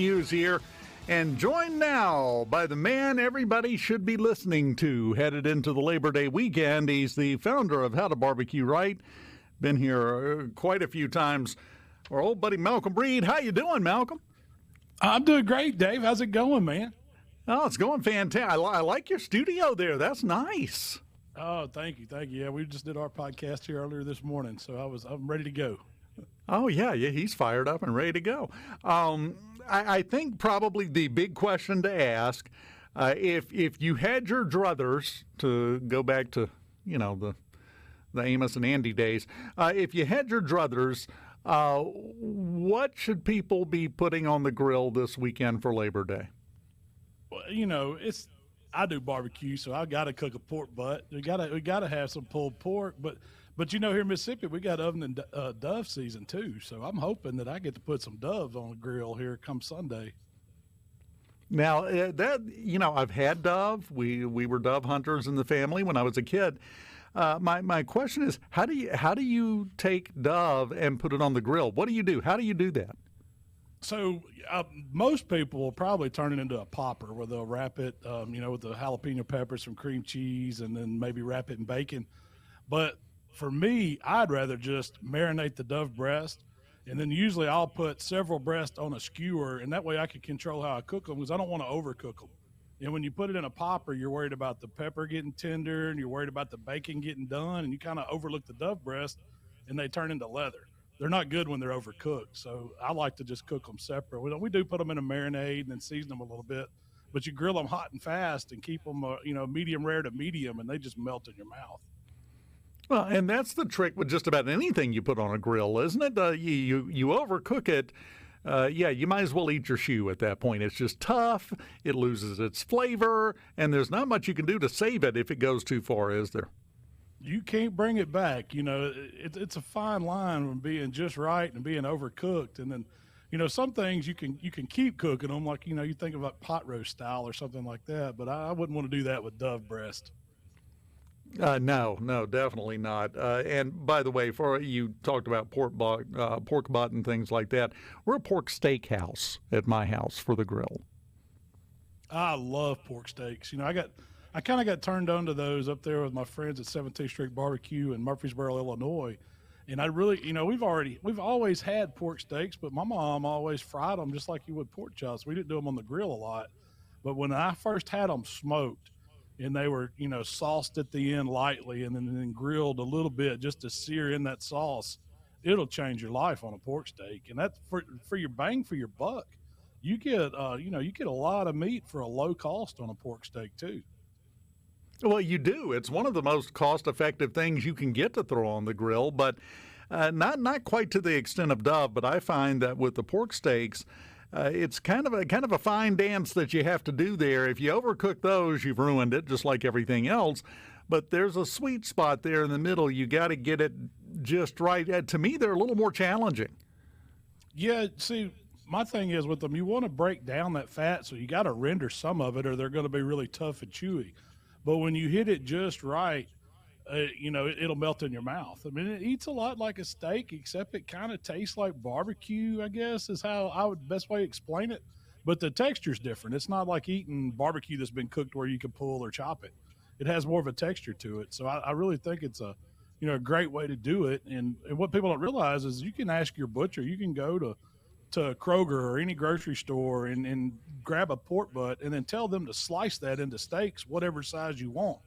Hughes here, and joined now by the man everybody should be listening to headed into the Labor Day weekend. He's the founder of How to BBQ Right. Been here quite a few times. Our old buddy Malcom Reed. How you doing, Malcolm? I'm doing great, Dave. How's it going, man? Oh, it's going fantastic. I like your studio there. That's nice. Oh, thank you. Yeah, we just did our podcast here earlier this morning, so I'm ready to go. Oh, yeah, he's fired up and ready to go. I think probably the big question to ask, if you had your druthers, to go back to, the Amos and Andy days, if you had your druthers, what should people be putting on the grill this weekend for Labor Day? Well, I do barbecue, so I got to cook a pork butt. We got to have some pulled pork, but here in Mississippi, we got oven and dove season too. So I'm hoping that I get to put some doves on the grill here come Sunday. Now I've had dove. We were dove hunters in the family when I was a kid. My question is, how do you take dove and put it on the grill? What do you do? How do you do that? So most people will probably turn it into a popper where they'll wrap it, with the jalapeno peppers, some cream cheese, and then maybe wrap it in bacon. But for me, I'd rather just marinate the dove breast, and then usually I'll put several breasts on a skewer, and that way I can control how I cook them because I don't want to overcook them. And when you put it in a popper, you're worried about the pepper getting tender, and you're worried about the bacon getting done, and you kind of overlook the dove breast, and they turn into leather. They're not good when they're overcooked, so I like to just cook them separate. We do put them in a marinade and then season them a little bit, but you grill them hot and fast and keep them, medium rare to medium, and they just melt in your mouth. Well, and that's the trick with just about anything you put on a grill, isn't it? You overcook it, you might as well eat your shoe at that point. It's just tough. It loses its flavor, and there's not much you can do to save it if it goes too far, is there? You can't bring it back. It's a fine line from being just right and being overcooked. And then, some things you can keep cooking them, like, you think about pot roast style or something like that. But I wouldn't want to do that with dove breast. No, definitely not. And by the way, you talked about pork butt and things like that. We're a pork steakhouse at my house for the grill. I love pork steaks. I kind of got turned on to those up there with my friends at 17th Street Barbecue in Murfreesboro, Illinois. And I really, we've always had pork steaks, but my mom always fried them just like you would pork chops. We didn't do them on the grill a lot. But when I first had them smoked, and they were, sauced at the end lightly and then grilled a little bit just to sear in that sauce, it'll change your life on a pork steak. And that's for your bang for your buck. You get, you get a lot of meat for a low cost on a pork steak too. Well, you do. It's one of the most cost-effective things you can get to throw on the grill, but not quite to the extent of dove. But I find that with the pork steaks, it's kind of a fine dance that you have to do there. If you overcook those, you've ruined it, just like everything else. But there's a sweet spot there in the middle. You got to get it just right. To me, they're a little more challenging. Yeah, see, my thing is with them, you want to break down that fat, so you got to render some of it, or they're going to be really tough and chewy. But when you hit it just right, it'll melt in your mouth. I mean, it eats a lot like a steak, except it kind of tastes like barbecue, I guess, is how I would best way to explain it. But the texture's different. It's not like eating barbecue that's been cooked where you can pull or chop it. It has more of a texture to it. So I really think it's a great way to do it. And what people don't realize is you can ask your butcher. You can go to Kroger or any grocery store and grab a pork butt and then tell them to slice that into steaks, whatever size you want.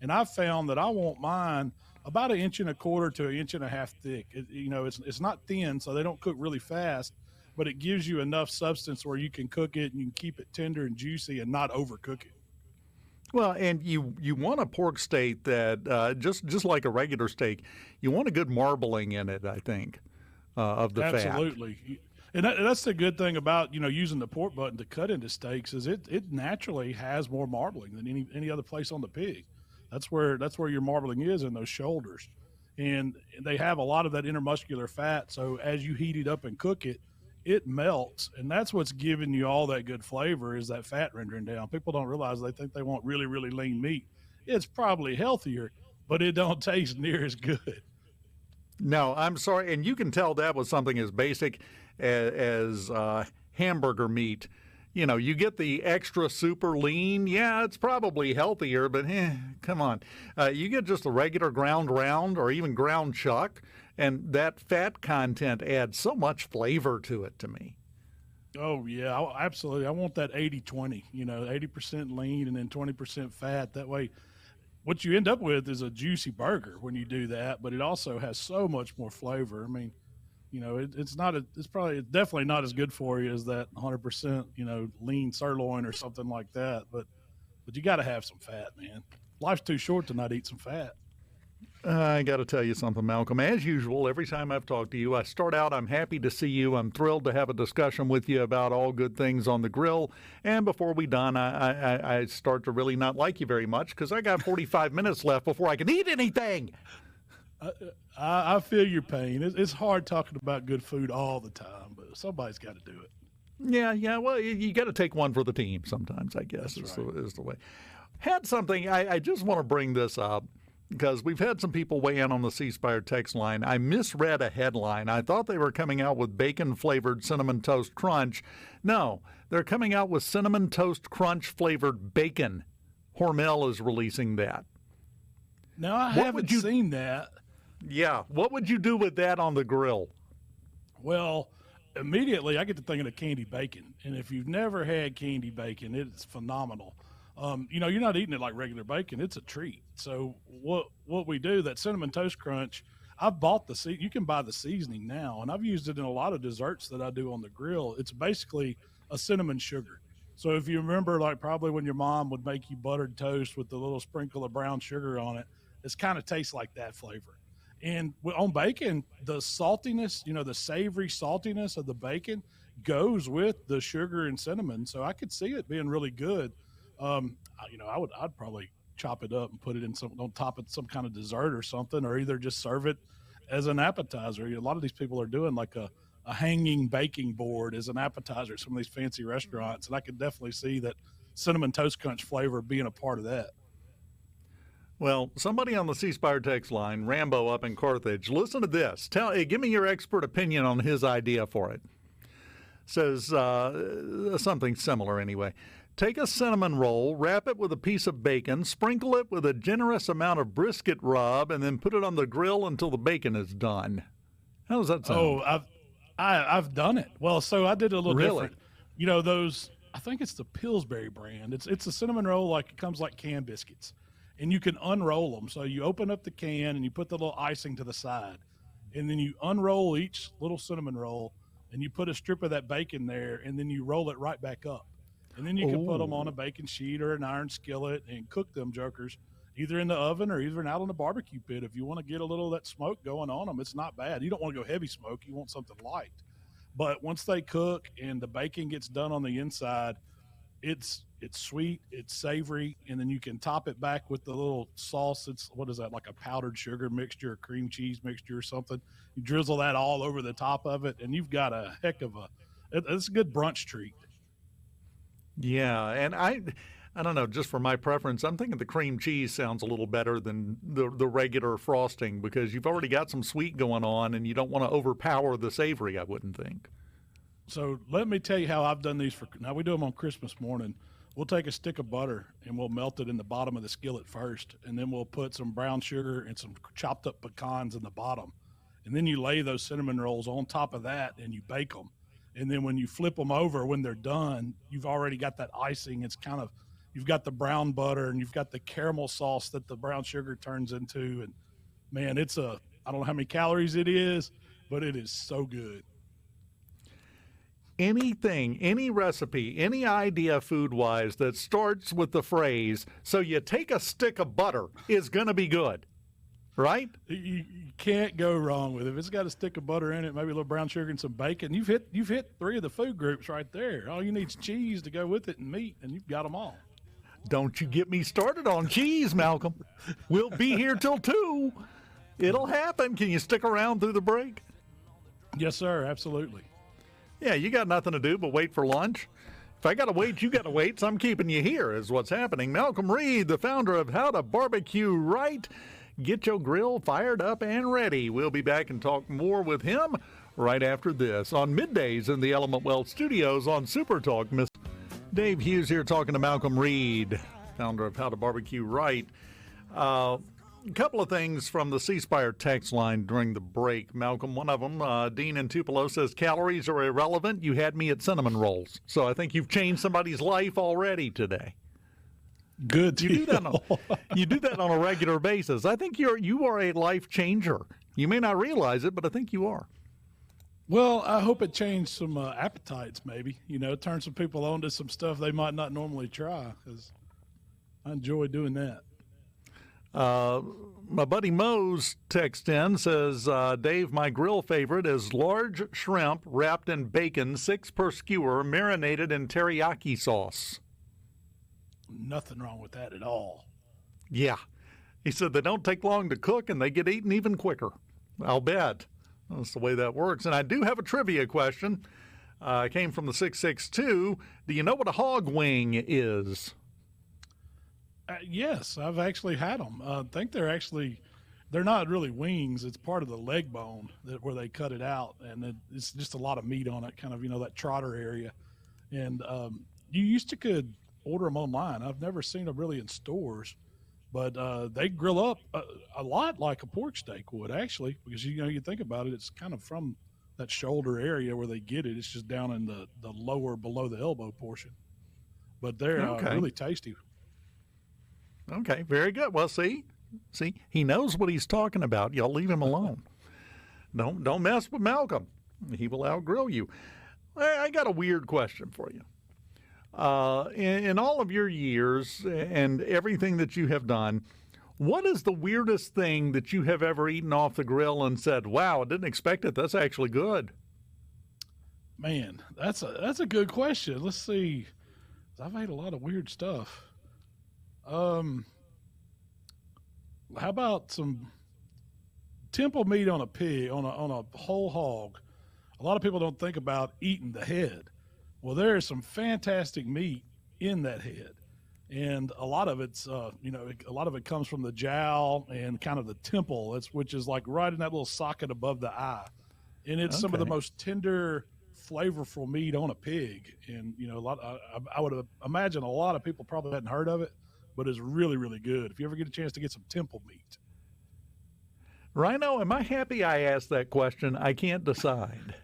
And I've found that I want mine about 1.25 inches to 1.5 inches thick. It's not thin, so they don't cook really fast, but it gives you enough substance where you can cook it and you can keep it tender and juicy and not overcook it. Well, and you want a pork steak that just like a regular steak, you want a good marbling in it, I think, of the fat. Absolutely. And that's the good thing about, using the pork button to cut into steaks is it naturally has more marbling than any other place on the pig. That's where your marbling is, in those shoulders. And they have a lot of that intermuscular fat. So as you heat it up and cook it, it melts. And that's what's giving you all that good flavor, is that fat rendering down. People don't realize, they think they want really, really lean meat. It's probably healthier, but it don't taste near as good. No, I'm sorry. And you can tell that was something as basic as hamburger meat. You know, you get the extra super lean. Yeah, it's probably healthier, but come on. You get just the regular ground round or even ground chuck, and that fat content adds so much flavor to it to me. Oh, yeah, absolutely. I want that 80-20, 80% lean and then 20% fat. That way, what you end up with is a juicy burger when you do that, but it also has so much more flavor. I mean, it's definitely not as good for you as that 100%, lean sirloin or something like that. But you got to have some fat, man. Life's too short to not eat some fat. I got to tell you something, Malcolm. As usual, every time I've talked to you, I start out, I'm happy to see you. I'm thrilled to have a discussion with you about all good things on the grill. And before we're done, I start to really not like you very much because I got 45 minutes left before I can eat anything. I feel your pain. It's hard talking about good food all the time, but somebody's got to do it. Yeah. Well, you got to take one for the team sometimes, I guess, is the way. Had something, I just want to bring this up because we've had some people weigh in on the C Spire text line. I misread a headline. I thought they were coming out with bacon-flavored Cinnamon Toast Crunch. No, they're coming out with Cinnamon Toast Crunch-flavored bacon. Hormel is releasing that. Now, I haven't seen that. Yeah. What would you do with that on the grill? Well, immediately I get to thinking of candy bacon. And if you've never had candy bacon, it's phenomenal. You're not eating it like regular bacon. It's a treat. So what we do, that Cinnamon Toast Crunch, I've bought you can buy the seasoning now, and I've used it in a lot of desserts that I do on the grill. It's basically a cinnamon sugar. So if you remember, like probably when your mom would make you buttered toast with a little sprinkle of brown sugar on it, it's kind of tastes like that flavor. And on bacon, the saltiness, the savory saltiness of the bacon goes with the sugar and cinnamon. So I could see it being really good. I'd probably chop it up and put it in on top of some kind of dessert or something, or either just serve it as an appetizer. A lot of these people are doing like a hanging baking board as an appetizer at some of these fancy restaurants. And I could definitely see that Cinnamon Toast Crunch flavor being a part of that. Well, somebody on the C Spire text line, Rambo up in Carthage, listen to this. Give me your expert opinion on his idea for it. Says something similar anyway. Take a cinnamon roll, wrap it with a piece of bacon, sprinkle it with a generous amount of brisket rub, and then put it on the grill until the bacon is done. How does that sound? Oh, I've done it. Well, so I did it a little Really? different. Those, I think it's the Pillsbury brand. It's a cinnamon roll, like it comes like canned biscuits. And you can unroll them. So you open up the can and you put the little icing to the side. And then you unroll each little cinnamon roll and you put a strip of that bacon there and then you roll it right back up. And then you can put them on a baking sheet or an iron skillet and cook them jokers either in the oven or even out on the barbecue pit. If you want to get a little of that smoke going on them, it's not bad. You don't want to go heavy smoke. You want something light. But once they cook and the bacon gets done on the inside, it's sweet, it's savory, and then you can top it back with the little sauce. It's, what is that, like a powdered sugar mixture, a cream cheese mixture or something. You drizzle that all over the top of it, and you've got a heck of it's a good brunch treat. Yeah, and I don't know, just for my preference, I'm thinking the cream cheese sounds a little better than the regular frosting because you've already got some sweet going on, and you don't want to overpower the savory, I wouldn't think. So let me tell you how I've done these now we do them on Christmas morning. We'll take a stick of butter and we'll melt it in the bottom of the skillet first. And then we'll put some brown sugar and some chopped up pecans in the bottom. And then you lay those cinnamon rolls on top of that and you bake them. And then when you flip them over, when they're done, you've already got that icing. It's kind of, you've got the brown butter and you've got the caramel sauce that the brown sugar turns into. And man, I don't know how many calories it is, but it is so good. Anything, any recipe, any idea food-wise that starts with the phrase, so you take a stick of butter, is going to be good, right? You can't go wrong with it. If it's got a stick of butter in it, maybe a little brown sugar and some bacon, you've hit three of the food groups right there. All you need is cheese to go with it and meat, and you've got them all. Don't you get me started on cheese, Malcolm. We'll be here till 2. It'll happen. Can you stick around through the break? Yes, sir. Absolutely. Yeah, you got nothing to do but wait for lunch. If I got to wait, you got to wait, so I'm keeping you here is what's happening. Malcom Reed, the founder of How to BBQ Right. Get your grill fired up and ready. We'll be back and talk more with him right after this on Middays in the Element Wealth Studios on SuperTalk. Miss Dave Hughes here talking to Malcom Reed, founder of How to BBQ Right. A couple of things from the C Spire text line during the break. Malcolm, one of them, Dean in Tupelo says, calories are irrelevant. You had me at cinnamon rolls. So I think you've changed somebody's life already today. Good. You do that on a regular basis. I think you are a life changer. You may not realize it, but I think you are. Well, I hope it changed some appetites, maybe. Turn some people on to some stuff they might not normally try, because I enjoy doing that. My buddy Mose text in, says, Dave, my grill favorite is large shrimp wrapped in bacon, 6 per skewer, marinated in teriyaki sauce. Nothing wrong with that at all. Yeah. He said they don't take long to cook and they get eaten even quicker. I'll bet. That's the way that works. And I do have a trivia question. It came from the 662. Do you know what a hog wing is? Yes, I've actually had them. I think they're not really wings. It's part of the leg bone where they cut it out, and it's just a lot of meat on it, kind of, that trotter area. And you could order them online. I've never seen them really in stores, but they grill up a lot like a pork steak would, actually, because, you think about it, it's kind of from that shoulder area where they get it. It's just down in the lower below the elbow portion, but they're really tasty. Okay, very good. Well, see, he knows what he's talking about. Y'all leave him alone. Don't mess with Malcolm. He will outgrill you. I got a weird question for you. In all of your years and everything that you have done, what is the weirdest thing that you have ever eaten off the grill and said, wow, I didn't expect it. That's actually good? Man, that's a good question. Let's see. I've ate a lot of weird stuff. How about some temple meat on a pig, on a whole hog? A lot of people don't think about eating the head. Well, there is some fantastic meat in that head, and a lot of it's, a lot of it comes from the jowl and kind of the temple, which is like right in that little socket above the eye, and it's some of the most tender, flavorful meat on a pig. And I would imagine a lot of people probably hadn't heard of it, but it's really, really good. If you ever get a chance to get some temple meat. Rhino, am I happy I asked that question? I can't decide.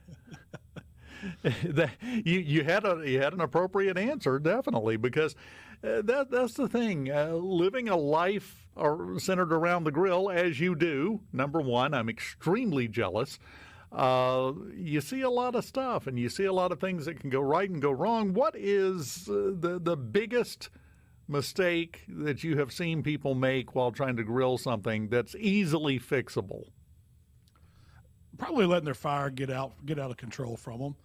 You had an appropriate answer, definitely, because that's the thing. Living a life centered around the grill, as you do, number one, I'm extremely jealous. You see a lot of stuff, and you see a lot of things that can go right and go wrong. What is the biggest mistake that you have seen people make while trying to grill something that's easily fixable? Probably letting their fire get out of control from them.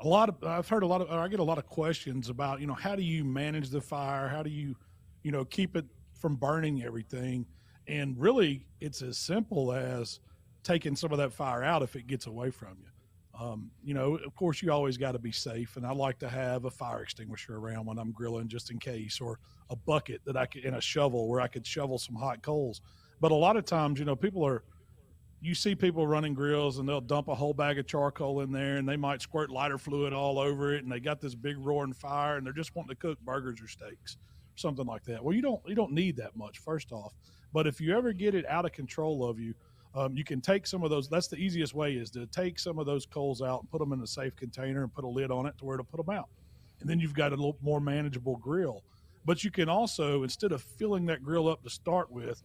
I get a lot of questions about, how do you manage the fire? How do you, keep it from burning everything? And really, it's as simple as taking some of that fire out if it gets away from you. Of course, you always got to be safe, and I like to have a fire extinguisher around when I'm grilling, just in case, or a bucket and a shovel where I could shovel some hot coals. But a lot of times, you see people running grills and they'll dump a whole bag of charcoal in there, and they might squirt lighter fluid all over it, and they got this big roaring fire, and they're just wanting to cook burgers or steaks, something like that. Well, you don't need that much, first off. But if you ever get it out of control of you, you can take some of those. That's the easiest way, is to take some of those coals out and put them in a safe container and put a lid on it to where to put them out. And then you've got a little more manageable grill. But you can also, instead of filling that grill up to start with,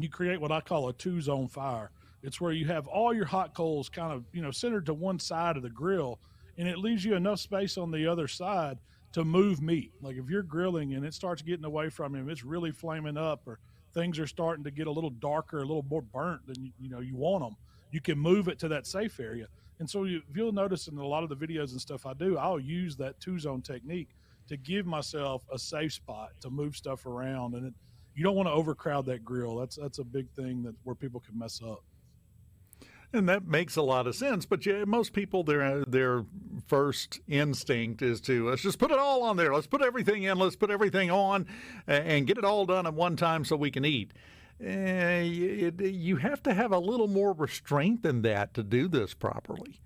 you create what I call a 2-zone fire. It's where you have all your hot coals kind of, centered to one side of the grill, and it leaves you enough space on the other side to move meat. Like if you're grilling and it starts getting away from you, it's really flaming up, or things are starting to get a little darker, a little more burnt than you want them, you can move it to that safe area. And so if you'll notice in a lot of the videos and stuff I do, I'll use that 2-zone technique to give myself a safe spot to move stuff around. And you don't want to overcrowd that grill. That's a big thing where people can mess up. And that makes a lot of sense. But most people, their first instinct is to, let's just put it all on there. Let's put everything in. Let's put everything on and get it all done at one time so we can eat. you have to have a little more restraint than that to do this properly.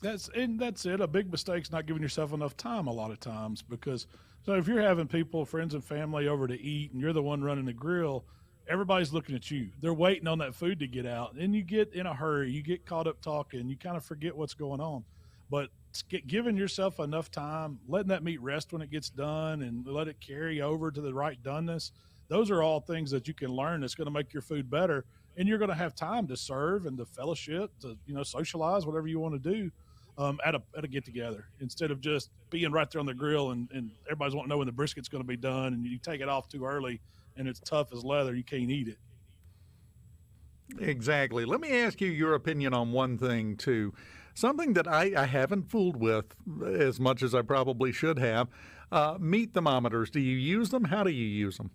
That's it. A big mistake's not giving yourself enough time a lot of times because so if you're having people, friends and family over to eat and you're the one running the grill, everybody's looking at you. They're waiting on that food to get out. And you get in a hurry, you get caught up talking, you kind of forget what's going on. But giving yourself enough time, letting that meat rest when it gets done and let it carry over to the right doneness, those are all things that you can learn that's going to make your food better. And you're going to have time to serve and to fellowship, to socialize, whatever you want to do at a get together instead of just being right there on the grill and everybody's wanting to know when the brisket's going to be done and you take it off too early and it's tough as leather. You can't eat it. Exactly. Let me ask you your opinion on one thing, too. Something that I haven't fooled with as much as I probably should have. Meat thermometers. Do you use them? How do you use them?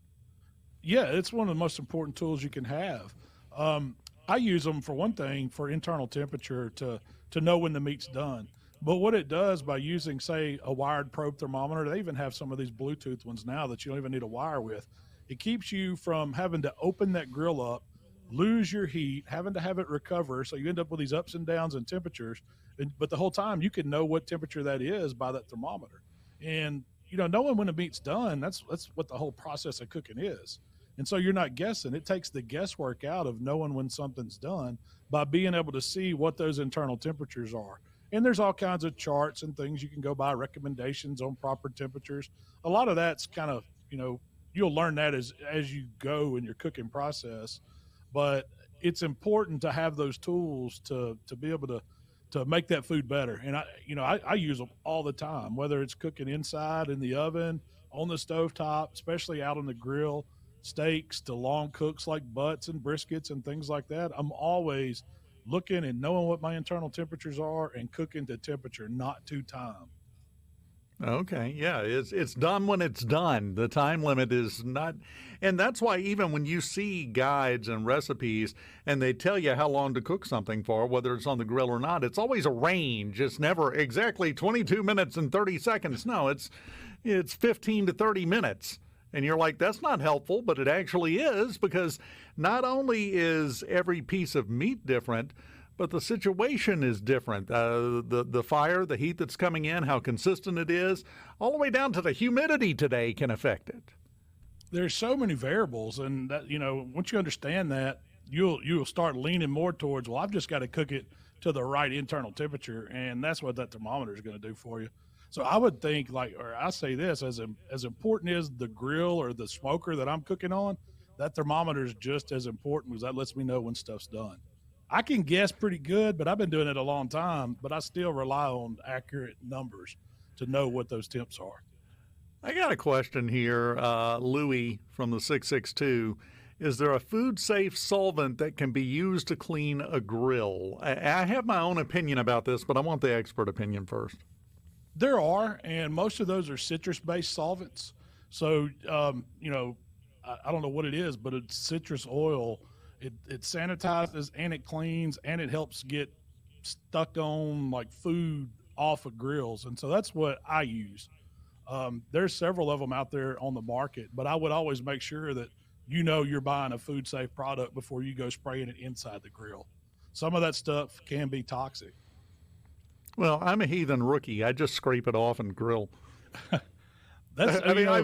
Yeah, it's one of the most important tools you can have. I use them for one thing for internal temperature to know when the meat's done. But what it does by using, say, a wired probe thermometer, they even have some of these Bluetooth ones now that you don't even need a wire with. It keeps you from having to open that grill up, lose your heat, having to have it recover. So you end up with these ups and downs in temperatures. But the whole time you can know what temperature that is by that thermometer. And, knowing when the meat's done, that's what the whole process of cooking is. And so you're not guessing. It takes the guesswork out of knowing when something's done by being able to see what those internal temperatures are. And there's all kinds of charts and things you can go by, recommendations on proper temperatures. A lot of that's kind of, you'll learn that as you go in your cooking process. But it's important to have those tools to be able to make that food better. And I use them all the time, whether it's cooking inside in the oven, on the stovetop, especially out on the grill, steaks to long cooks like butts and briskets and things like that. I'm always looking and knowing what my internal temperatures are and cooking to temperature, not to time. Okay, yeah, it's done when it's done. The time limit is not, and that's why even when you see guides and recipes and they tell you how long to cook something for, whether it's on the grill or not, it's always a range. It's never exactly 22 minutes and 30 seconds. No, it's 15 to 30 minutes. And you're like, that's not helpful, but it actually is because not only is every piece of meat different, but the situation is different. The fire, the heat that's coming in, how consistent it is, all the way down to the humidity today can affect it. There's so many variables, and that once you understand that, you'll start leaning more towards, well, I've just got to cook it to the right internal temperature, and that's what that thermometer is going to do for you. So I would think, or I say this, as important as the grill or the smoker that I'm cooking on, that thermometer is just as important because that lets me know when stuff's done. I can guess pretty good, but I've been doing it a long time, but I still rely on accurate numbers to know what those temps are. I got a question here. Louis from the 662. Is there a food-safe solvent that can be used to clean a grill? I have my own opinion about this, but I want the expert opinion first. There are, and most of those are citrus-based solvents. So, I don't know what it is, but it's citrus oil. It sanitizes and it cleans and it helps get stuck on like food off of grills. And so that's what I use. There's several of them out there on the market, but I would always make sure that you're buying a food safe product before you go spraying it inside the grill. Some of that stuff can be toxic. Well, I'm a heathen rookie. I just scrape it off and grill. A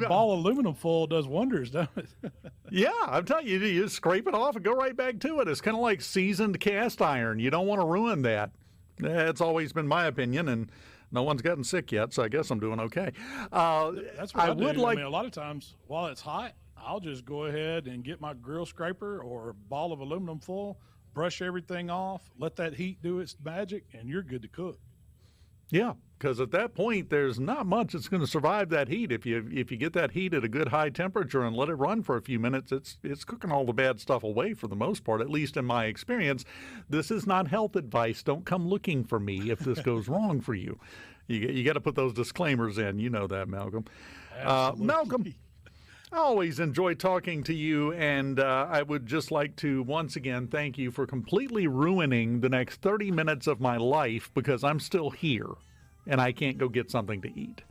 ball of aluminum foil does wonders, doesn't it? Yeah, I'm telling you, you scrape it off and go right back to it. It's kind of like seasoned cast iron. You don't want to ruin that. That's always been my opinion, and no one's gotten sick yet, so I guess I'm doing okay. That's what I do. A lot of times while it's hot, I'll just go ahead and get my grill scraper or a ball of aluminum foil, brush everything off, let that heat do its magic, and you're good to cook. Yeah, because at that point, there's not much that's going to survive that heat. If you get that heat at a good high temperature and let it run for a few minutes, it's cooking all the bad stuff away for the most part, at least in my experience. This is not health advice. Don't come looking for me if this goes wrong for you. You got to put those disclaimers in. You know that, Malcolm. Malcolm, I always enjoy talking to you, and I would just like to once again thank you for completely ruining the next 30 minutes of my life because I'm still here and I can't go get something to eat.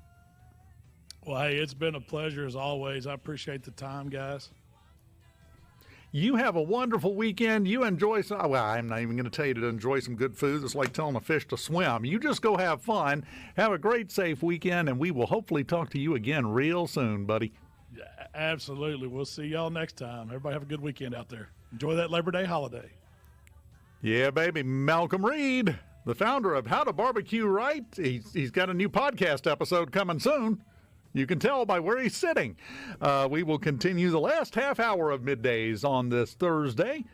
Well, hey, it's been a pleasure as always. I appreciate the time, guys. You have a wonderful weekend. You enjoy some, well, I'm not even going to tell you to enjoy some good food. It's like telling a fish to swim. You just go have fun. Have a great, safe weekend, and we will hopefully talk to you again real soon, buddy. Yeah, absolutely. We'll see y'all next time. Everybody have a good weekend out there. Enjoy that Labor Day holiday. Yeah, baby. Malcom Reed, the founder of How to BBQ Right. He's got a new podcast episode coming soon. You can tell by where he's sitting. We will continue the last half hour of Middays on this Thursday.